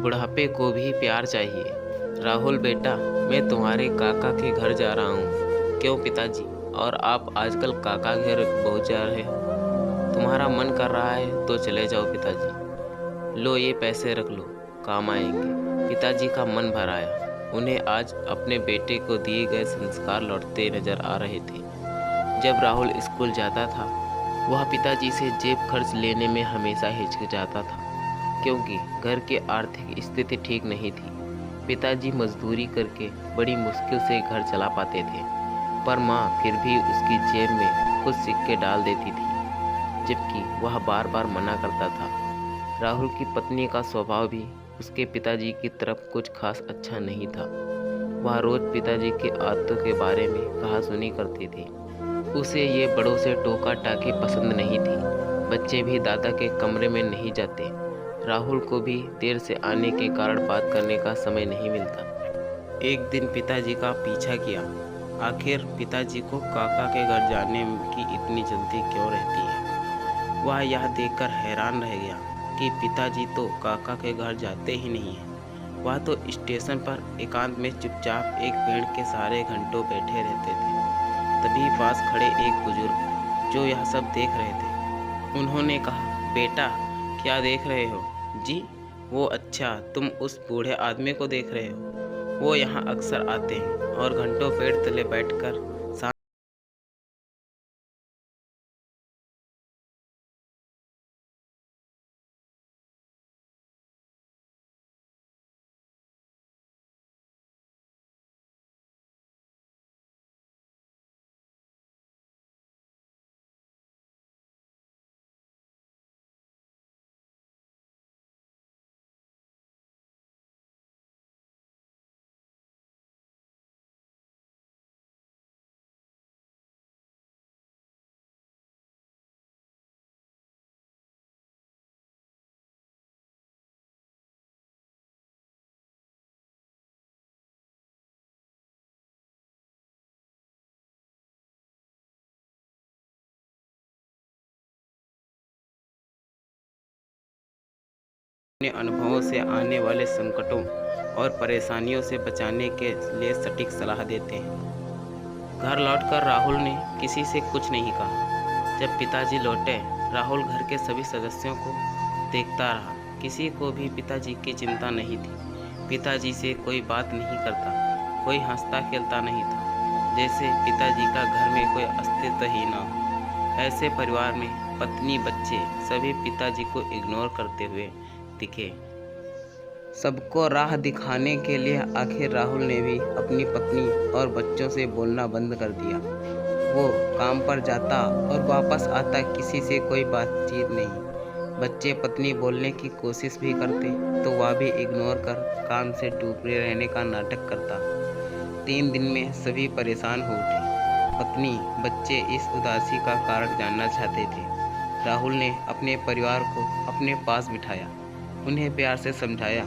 बुढ़ापे को भी प्यार चाहिए। राहुल बेटा, मैं तुम्हारे काका के घर जा रहा हूँ। क्यों पिताजी? और आप आजकल काका के घर बहुत जा रहे हो? तुम्हारा मन कर रहा है तो चले जाओ पिताजी। लो ये पैसे रख लो, काम आएंगे। पिताजी का मन भर आया। उन्हें आज अपने बेटे को दिए गए संस्कार लौटते नजर आ रहे थे। जब राहुल स्कूल जाता था, वह पिताजी से जेब खर्च लेने में हमेशा हिचकिचाता था, क्योंकि घर की आर्थिक स्थिति ठीक नहीं थी। पिताजी मजदूरी करके बड़ी मुश्किल से घर चला पाते थे, पर माँ फिर भी उसकी जेब में कुछ सिक्के डाल देती थी, जबकि वह बार बार मना करता था। राहुल की पत्नी का स्वभाव भी उसके पिताजी की तरफ कुछ खास अच्छा नहीं था। वह रोज पिताजी की आदतों के बारे में कहासुनी करती थी। उसे ये बड़ों से टोका टाकी पसंद नहीं थी। बच्चे भी दादा के कमरे में नहीं जाते। राहुल को भी देर से आने के कारण बात करने का समय नहीं मिलता। एक दिन पिताजी का पीछा किया। आखिर पिताजी को काका के घर जाने की इतनी जल्दी क्यों रहती है? वह यह देखकर हैरान रह गया कि पिताजी तो काका के घर जाते ही नहीं हैं। वह तो स्टेशन पर एकांत में चुपचाप एक पेड़ के सहारे घंटों बैठे रहते थे। तभी पास खड़े एक बुजुर्ग जो यह सब देख रहे थे, उन्होंने कहा, बेटा क्या देख रहे हो? जी वो, अच्छा तुम उस बूढ़े आदमी को देख रहे हो? वो यहाँ अक्सर आते हैं और घंटों पेड़ तले बैठकर अपने अनुभवों से आने वाले संकटों और परेशानियों से बचाने के लिए सटीक सलाह देते हैं। घर लौटकर राहुल ने किसी से कुछ नहीं कहा। जब पिताजी लौटे, राहुल घर के सभी सदस्यों को देखता रहा। किसी को भी पिताजी की चिंता नहीं थी। पिताजी से कोई बात नहीं करता, कोई हंसता खेलता नहीं था, जैसे पिताजी का घर में कोई अस्तित्व ही ना हो। ऐसे परिवार में पत्नी, बच्चे सभी पिताजी को इग्नोर करते हुए दिखे। सबको राह दिखाने के लिए आखिर राहुल ने भी अपनी पत्नी और बच्चों से बोलना बंद कर दिया। वो काम पर जाता और वापस आता, किसी से कोई बातचीत नहीं। बच्चे पत्नी बोलने की कोशिश भी करते तो वह भी इग्नोर कर काम से डूबे रहने का नाटक करता। 3 दिन में सभी परेशान हो उठे। पत्नी, बच्चे इस उदासी का कारण जानना चाहते थे। राहुल ने अपने परिवार को अपने पास बिठाया, उन्हें प्यार से समझाया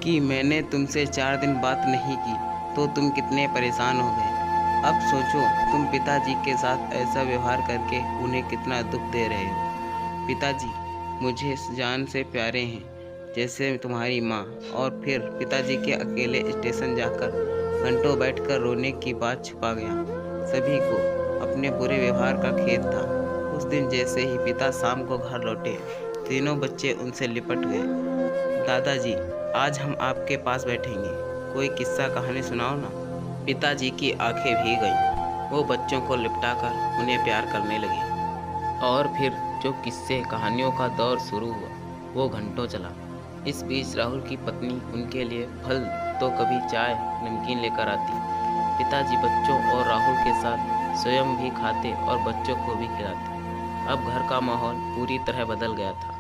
कि मैंने तुमसे 4 दिन बात नहीं की तो तुम कितने परेशान हो गए। अब सोचो, तुम पिताजी के साथ ऐसा व्यवहार करके उन्हें कितना दुख दे रहे हो। पिताजी मुझे जान से प्यारे हैं, जैसे तुम्हारी माँ। और फिर पिताजी के अकेले स्टेशन जाकर घंटों बैठकर रोने की बात छुपा गया। सभी को अपने बुरे व्यवहार का खेद था। उस दिन जैसे ही पिता शाम को घर लौटे, तीनों बच्चे उनसे लिपट गए। दादाजी, आज हम आपके पास बैठेंगे, कोई किस्सा कहानी सुनाओ ना। पिताजी की आंखें भीग गईं। वो बच्चों को लिपटाकर उन्हें प्यार करने लगे। और फिर जो किस्से कहानियों का दौर शुरू हुआ, वो घंटों चला। इस बीच राहुल की पत्नी उनके लिए फल तो कभी चाय नमकीन लेकर आती। पिताजी बच्चों और राहुल के साथ स्वयं भी खाते और बच्चों को भी खिलाते। अब घर का माहौल पूरी तरह बदल गया था।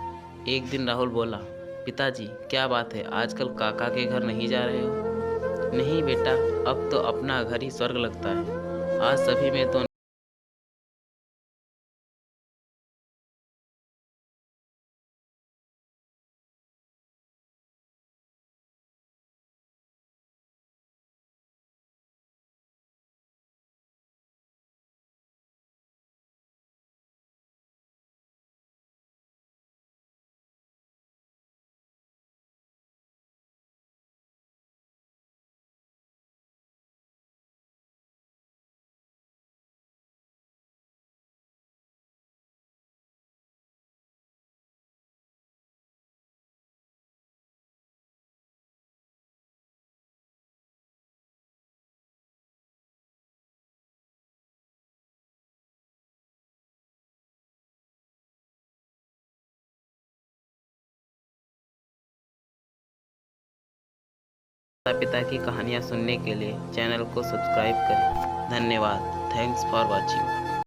एक दिन राहुल बोला, पिताजी क्या बात है, आजकल काका के घर नहीं जा रहे हो? नहीं बेटा, अब तो अपना घर ही स्वर्ग लगता है। आज सभी में तो माता पिता की कहानियाँ सुनने के लिए चैनल को सब्सक्राइब करें। धन्यवाद। Thanks for watching.